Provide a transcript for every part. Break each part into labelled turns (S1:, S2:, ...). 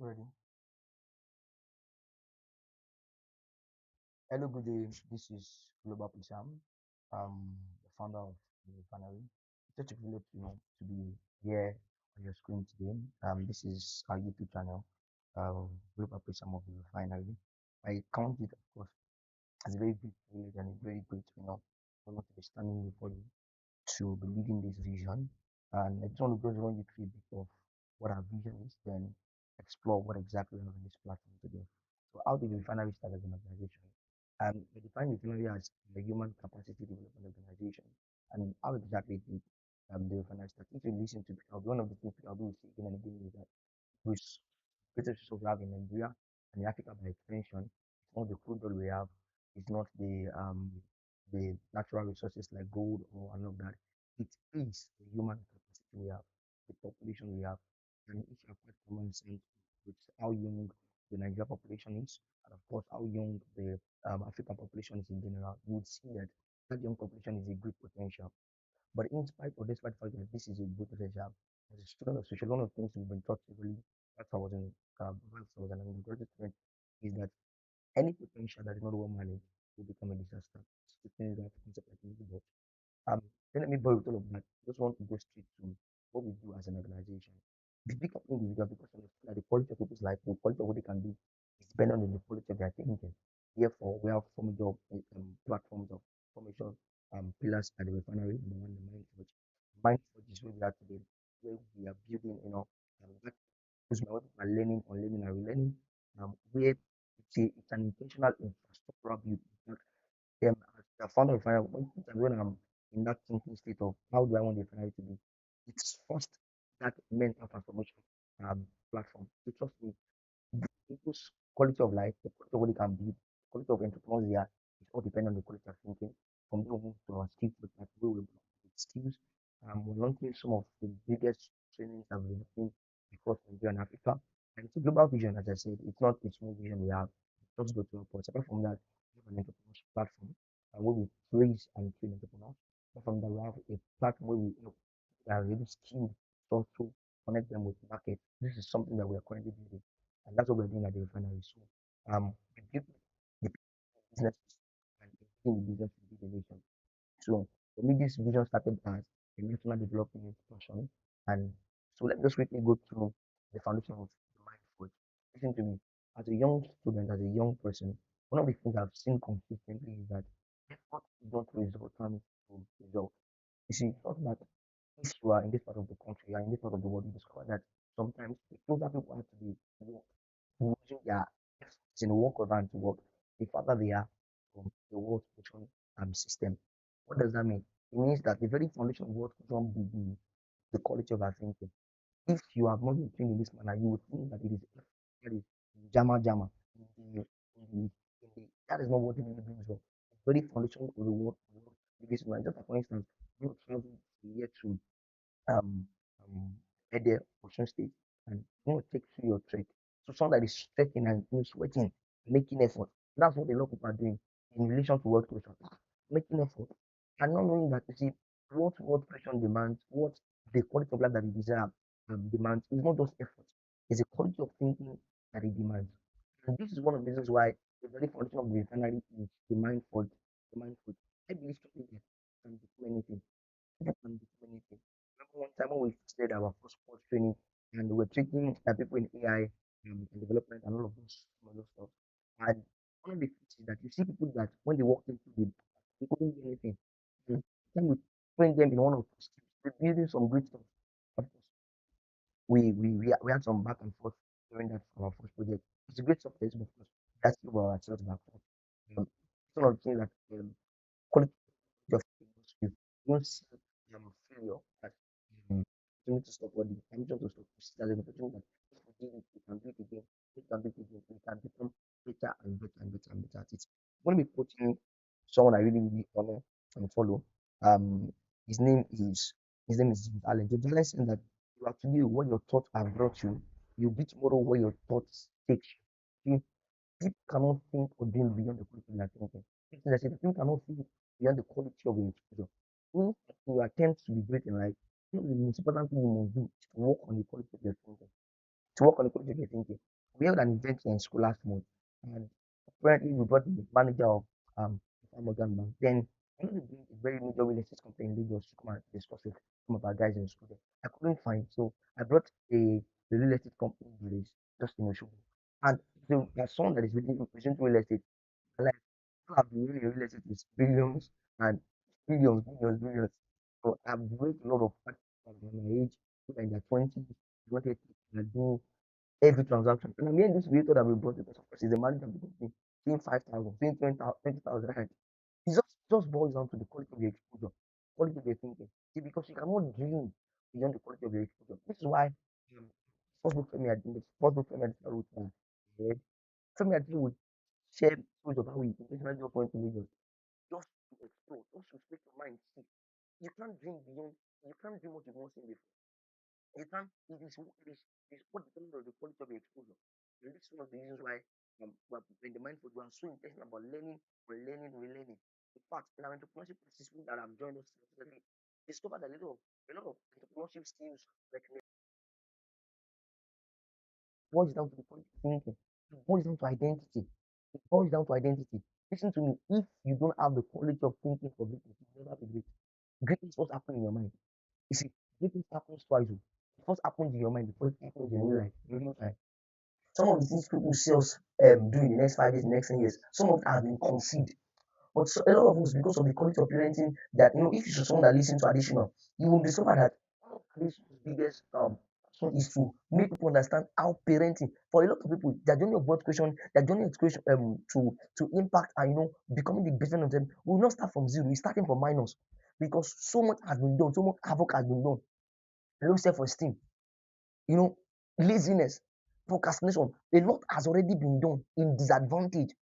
S1: Ready. Hello, good day. This is Global Sam, the founder of the REFINEry. It's such a privilege, to be here on your screen today. This is our YouTube channel, Global Sam of the REFINEry. I count it, of course, as a very big privilege and a very great, honor to be standing before you to be leading this vision. And I just want to go run you through a bit of what our vision is, then explore what exactly we have on this platform today. So how did the refinery start as an organization? We define refinery as a human capacity development organization. And how exactly did the refinery start? If you listen to one of the things I'll do again and again is that which greatest resource we have in Nigeria and in Africa by extension, it's not the crude oil we have, it's not the natural resources like gold or all of that. It is the human capacity we have, the population we have, and each are quite common sense with how young the Nigeria population is, and of course how young the African population is in general. You would see that that young population is a great potential. But in spite or despite the fact that this is a good job, as a student of social, one of the things we've been taught really once I was an undergraduate student is that any potential that is not well managed will become a disaster. So things that concept like this, um, then let me borrow with all of that. Just want to go straight to what we do as an organization. The big of individual because of the quality of people's life, the quality of what they can do is dependent on the quality of their thinking. Therefore, we have formation platforms of formation pillars at the refinery. Number one, the mind forge. Mind forge is where we are today, where we are building, that is my people are learning, unlearning, and relearning. Where it's an intentional infrastructural build. As the founder of refinery, when I'm in that thinking state of how do I want the refinery to be, it's first that mental transformation platform. So trust me, people's quality of life, the quality of what they can build, the quality of entrepreneurs they are, it all depends on the quality of thinking. From there, we move to our skills, but like we will with skills. We're launching some of the biggest trainings that we've been across Nigeria and Africa. And it's a global vision, as I said, it's not a small vision we have. It just go to our ports. Apart from that, we have an entrepreneurship platform where we praise and train entrepreneurs. Apart from that, we have a platform where we are really skilled to also connect them with the market. This is something that we are currently building. And that's what we're doing at the refinery. So, we build the business and in the business to build the nation. So, for me, this vision started as a national development institution. And so, let me just quickly go through the foundation of the mindful. Listen to me. As a young student, as a young person, one of the things I've seen consistently is that effort don't result turns to result. You see, it's not that if you are in this part of the country, you are in this part of the world, you discover that sometimes the closer people are to the work, using their efforts in work around to work, the further they are from the world production system. What does that mean? It means that the very foundation of what production begins the quality of our thinking. If you have not been trained in this manner, you would think that it is that is jama in that is not what it really brings up. The very foundation of the world begins with just like for instance, you travel here to um, um, Ede, Osun State, and you know, take through your trek. So someone that is sweating and sweating, making effort. That's what a lot of people are doing in relation to work pressure. Making effort and not knowing that you see what work pressure demands, what the quality of life that it deserves demands is not just effort, it's a quality of thinking that it demands. And this is one of the reasons why the very foundation of the refinery is the mindful. The mindful. I believe strongly that can become anything that can become anything. Remember one time when we did our first sports training and we were treating people in AI and development and all of those other stuff. And one of the things is that you see people that when they walk into they couldn't do anything. And then we train them in one of those skills, they're building some great stuff. Of course, we had some back and forth during that our first project. It's a great success, but of course, that's about ourselves back. It's one of the things that quality of you don't see failure as opportunity to stop body, ambition to stop push as an opportunity that if we did it, we can do it again, we can do it again, we can become better and better and better and better at it. When we quoting someone I really, really honor and follow, um his name is his name is James Allen. James Allen saying that you are today what your thoughts have brought you, you'll be tomorrow where your thoughts take you. People cannot think or dream beyond the quality they are thinking. Because I said, people cannot think beyond the quality of your exposure. Means that in your attempt to be great in life, one of the most important thing you must do is to work on the quality of your thinking. to work on the quality of your thinking. We held an event in school last month, and apparently we brought the manager of Morgan Bank. Then one of the very major real estate company in Lagos to come and discuss with some of our guys in school. There. I couldn't find, so I brought a real estate company in this just in Oshogo. And so there's someone that is within real estate. Like I've been doing real estate with billions and billions. So I've worked a lot of people at my age, people in their 20s, 20, are doing every transaction. And I'm hearing this creator that we brought because of course he's the manager of the company, saying 5,000, saying 20,000. Right? It just boils down to the quality of your exposure, quality of your thinking. See, because you cannot dream beyond the quality of your exposure. This is why first book Femi Adi, first book Femi Adi wrote Femi Adi would share stories of how he intentionally just went to Lagos just to explore, just to make your mind see. You can't dream beyond, you can't dream what you've not seen before. You can't, it is what determines the quality of your exposure. And this is one of the reasons why in the mindful, we are so intentional about learning, relearning. In fact, in our entrepreneurship participants that have joined us recently, discovered a lot of entrepreneurship skills like boils down to the quality of thinking. It boils down to identity. It boils down to identity. Listen to me. If you don't have the quality of thinking for greatness, you will never be great. Greatness first happens in your mind. You see, greatness happens twice. It first happens in your mind before it happens in real life. In real time. Some of the things people see us do in the next 5 years, the next 10 years, some of it has been conceived. But so, a lot of us, because of the quality of parenting, that if you should someone that listens to additional, you will discover that this biggest passion is to make people understand how parenting for a lot of people, their journey of birth creation, their journey of creation to impact and becoming the best version of them will not start from zero, it's starting from minus because so much has been done, so much havoc has been done, low self-esteem, you know, laziness, procrastination, a lot has already been done in disadvantage.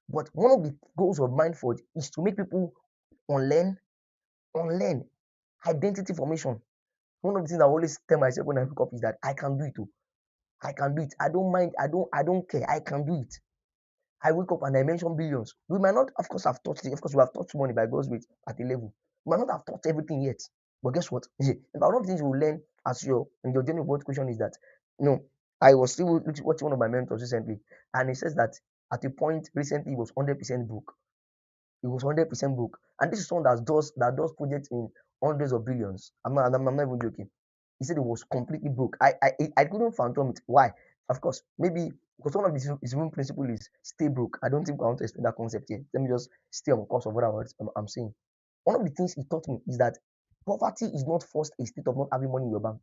S1: But one of the goals of Mindford is to make people unlearn identity formation. One of the things I always tell myself when I wake up is that I can do it too. I can do it. I don't mind. I don't care. I can do it. I wake up and I mention billions. We might not, of course, have touched it. Of course, we have touched money by God's grace at a level. We might not have touched everything yet. But guess what? One of the things you will learn as in your journey of what question is that, you know, I was still watching one of my mentors recently, and he says that at a point recently he was 100% broke. He was 100% broke. And this is someone that does projects in hundreds of billions. I'm not even joking. He said he was completely broke. I couldn't fathom it. Why? Of course, maybe because one of his own principle is stay broke. I don't think I want to explain that concept here. Let me just stay on course of what I'm saying. One of the things he taught me is that poverty is not first a state of not having money in your bank.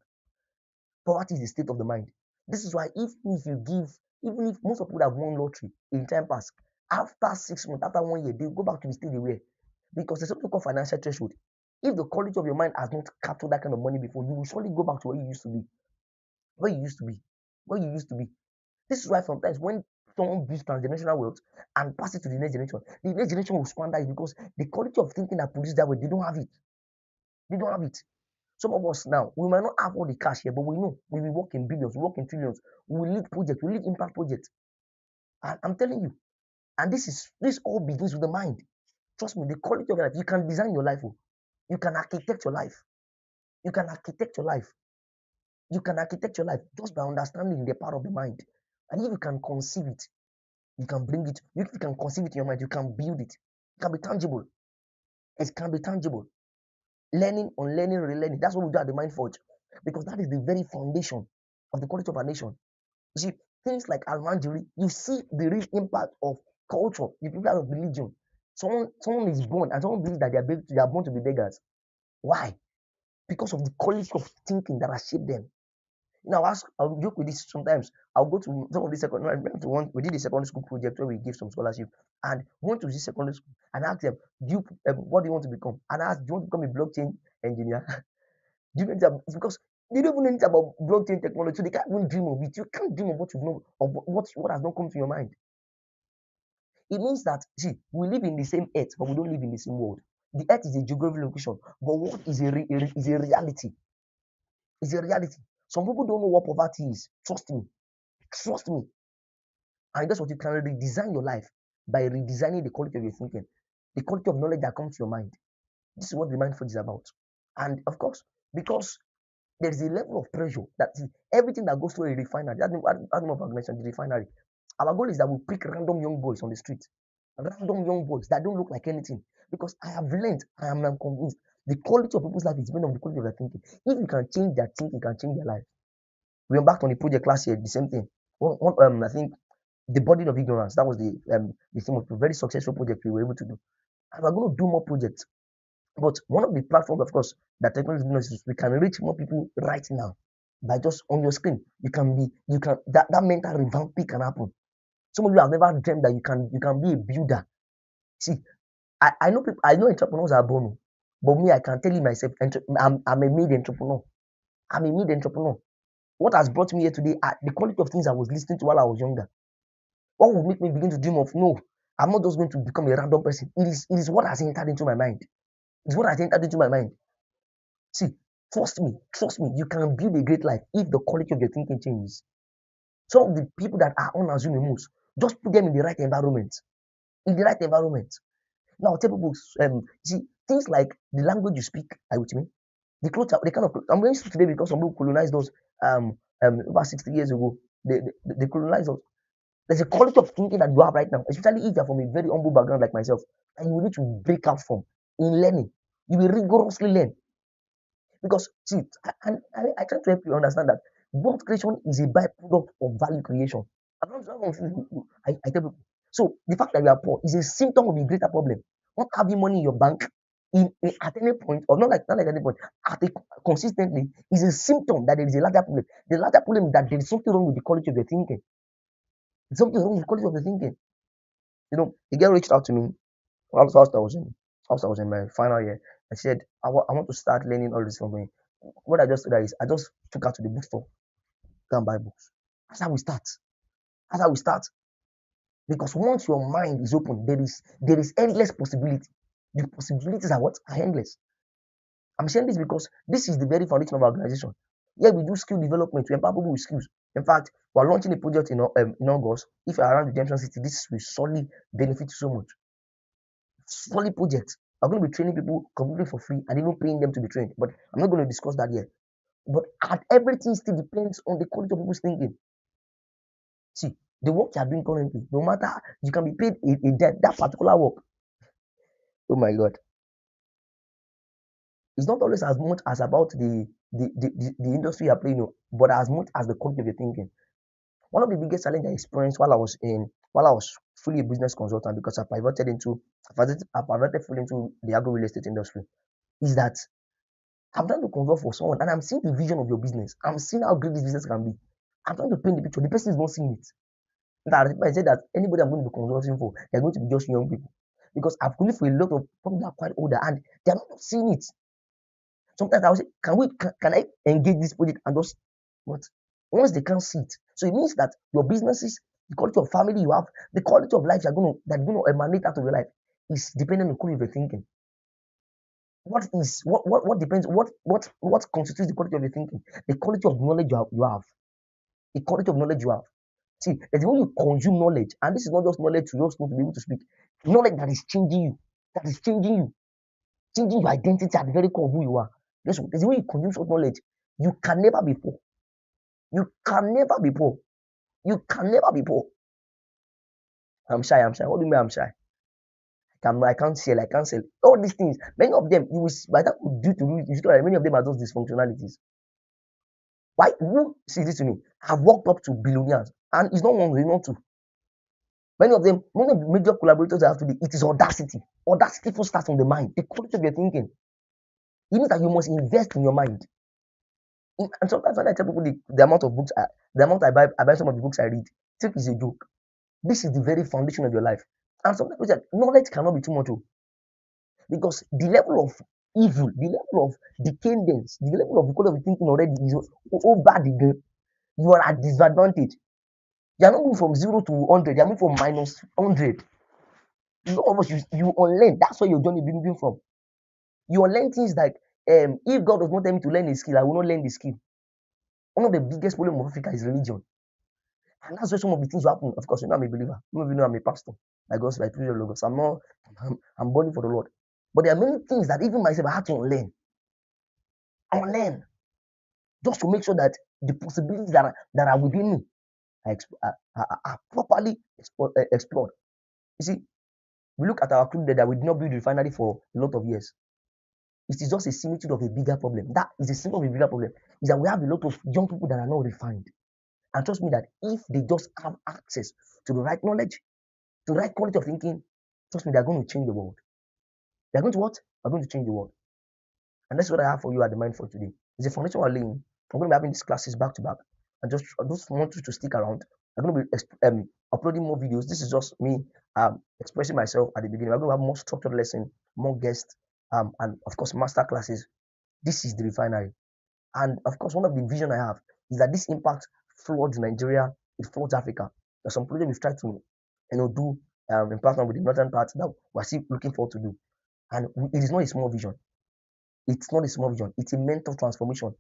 S1: Poverty is a state of the mind. This is why even if most of people have won lottery in time past, after 6 months, after 1 year, they go back to the state they were. Because there's something called financial threshold. If the quality of your mind has not captured that kind of money before, you will surely go back to where you used to be. Where you used to be. Where you used to be. This is why sometimes when someone builds transgenerational wealth and passes it to the next generation will squander it because the quality of thinking that produced that way, they don't have it. They don't have it. Some of us now, we might not have all the cash here, but we know we will work in billions, we work in trillions, we will lead projects, we will lead impact projects. And I'm telling you, and this all begins with the mind. Trust me, the quality of your life, you can design your life. You can architect your life. You can architect your life. You can architect your life just by understanding the power of the mind. And if you can conceive it, you can bring it. If you can conceive it in your mind, you can build it. It can be tangible. It can be tangible. Learning, unlearning, relearning. That's what we do at the Mind Forge. Because that is the very foundation of the quality of a nation. You see, things like Almanjiri, you see the real impact of culture, the people of religion. Someone is born and someone believes that they are born to be beggars. Why? Because of the quality of thinking that has shaped them. I'll joke with this sometimes. I'll go to some of the secondary we did a secondary school project where we give some scholarship and went to this secondary school and asked them, what do you want to become? And I asked, do you want to become a blockchain engineer? Do you know that? It's because they don't even know anything about blockchain technology, so they can't even dream of it. You can't dream of what you know, of what has not come to your mind. It means that, see, we live in the same earth, but we don't live in the same world. The earth is a geographical location, but what is is a reality? It's a reality. Some people don't know what poverty is. Trust me. Trust me. And that's what you can redesign your life by redesigning the quality of your thinking, the quality of knowledge that comes to your mind. This is what the mindful is about. And of course, because There is a level of pressure that everything that goes through a refinery, that's the name of organization, the refinery. Our goal is that we pick random young boys on the street, random young boys that don't look like anything. Because I have learned, I am now convinced, the quality of people's life is based on the quality of their thinking. If you can change their thinking, you can change their life. We embarked on the project last year, the same thing. I think the burden of ignorance, that was the theme of a very successful project we were able to do. And we're going to do more projects. But one of the platforms, of course, that technology is we can reach more people right now by just on your screen. That mental revamping can happen. Some of you have never dreamed that you can be a builder. See, I know people, I know entrepreneurs are born, but me, I can tell you myself, I'm a made entrepreneur. I'm a made entrepreneur. What has brought me here today are the quality of things I was listening to while I was younger. What would make me begin to dream of no, I'm not just going to become a random person. It is what has entered into my mind. It's what has entered into my mind. See, trust me, you can build a great life if the quality of your thinking changes. Some of the people that are unassuming moves, just put them in the right environment. In the right environment. Now tell people, see, things like the language you speak, are you with me? The clothes, the kind of clothes, I'm wearing suit today because some people colonized us over 60 years ago. They colonized us. There's a quality of thinking that you have right now, especially if you're from a very humble background like myself, and you will need to break out from in learning. You will rigorously learn. Because see, I try to help you understand that wealth creation is a byproduct of value creation. I tell people. So the fact that you are poor is a symptom of a greater problem. Not having money in your bank at any point, or not like any point, consistently is a symptom that there is a larger problem. The larger problem is that there is something wrong with the quality of your thinking. There's something wrong with the quality of your thinking. The girl reached out to me whilst I was in my final year. I said, I want to start learning all this from me. What I just did is I just took her to the bookstore, go and buy books. That's how we start. That's how we start. Because once your mind is open, there is endless possibility. The possibilities are what? Are endless. I'm saying this because this is the very foundation of our organization. Here we do skill development to empower people with skills. In fact, we're launching a project in August. If you're around the Redemption City, this will solely benefit you so much. Solid project. We're going to be training people completely for free and even paying them to be trained. But I'm not going to discuss that yet. But everything still depends on the quality of people's thinking. See, the work you are doing currently, no matter you can be paid that particular work. Oh my God. It's not always as much as about the industry you're playing, but as much as the quality of your thinking. One of the biggest challenges I experienced while I was fully a business consultant because I pivoted fully into the agro real estate industry is that I'm trying to consult for someone and I'm seeing the vision of your business. I'm seeing how great this business can be. I'm trying to paint the picture. The person is not seeing it. That I said that anybody I'm going to be consulting for, they're going to be just young people. Because I've colleagued for a lot of people that are quite older and they're not seeing it. Sometimes I will say, can I engage this project and just what? Once they can't see it. So it means that your businesses, the quality of family you have, the quality of life that's gonna emanate out of your life is dependent on the quality of your thinking. What depends what constitutes the quality of your thinking? The quality of knowledge you have. The quality of knowledge you have. See, there's when you consume knowledge, and this is not just knowledge to just know to be able to speak. Knowledge that is changing you, changing your identity at the very core of who you are. There's when you consume such knowledge, you can never be poor. You can never be poor. You can never be poor. I'm shy. What do you mean I'm shy? I can't sell. I can't sell. All these things, many of them, you will by the time you do to you see that many of them are just dysfunctionalities. Why? Who see this to me? I've walked up to billionaires, and it's not one, it's not two. Many of them, one of the major collaborators I have today, it is audacity. Audacity first starts from the mind, the quality of your thinking. It means that you must invest in your mind. And sometimes when I tell people the amount of books, the amount I buy some of the books I read, think is a joke. This is the very foundation of your life. And sometimes people say knowledge cannot be too much, because the level of evil, the level of decadence, the level of the quality of thinking already is over the game. You are at disadvantage. You are not moving from 0 to 100, you are moving from -100. None of us you unlearn. That's where your journey be moving from. You unlearn things like if God does not tell me to learn a skill, I will not learn the skill. One of the biggest problems of Africa is religion. And that's where some of the things will happen. Of course, I'm a believer. Some of you know I'm a pastor. By God's by privilege of Logos. I'm burning for the Lord. But there are many things that even myself I had to unlearn. Unlearn. just to make sure that the possibilities that are within me are properly explored. You see, we look at our crew that we did not build the refinery for a lot of years. It is just a similitude of a bigger problem. That is a symptom of a bigger problem. Is that we have a lot of young people that are not refined. And trust me that if they just have access to the right knowledge, to the right quality of thinking, trust me, they're going to change the world. They're going to what? They're going to change the world. And that's what I have for you at the mind for today. It's a foundation we're laying. I'm going to be having these classes back to back. I just want you to stick around. I'm going to be uploading more videos. This is just me expressing myself at the beginning. We're going to have more structured lesson, more guests, and of course master classes. This is the refinery. And of course, one of the vision I have is that this impact floods Nigeria, it floods Africa. There's some project we've tried to, do in partner with the northern part that we're still looking forward to do. And it is not a small vision. It's not a small vision. It's a mental transformation.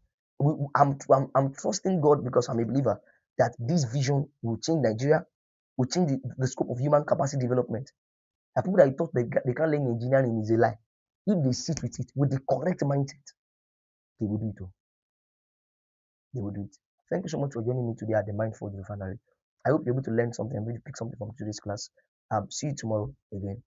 S1: I'm trusting God because I'm a believer that this vision will change Nigeria, will change the scope of human capacity development. And people that thought they can't learn engineering is a lie. If they sit with it with the correct mindset, they will do it. They will do it. Thank you so much for joining me today at the Mindful Refinery. I hope you're able to learn something and really pick something from today's class. See you tomorrow again.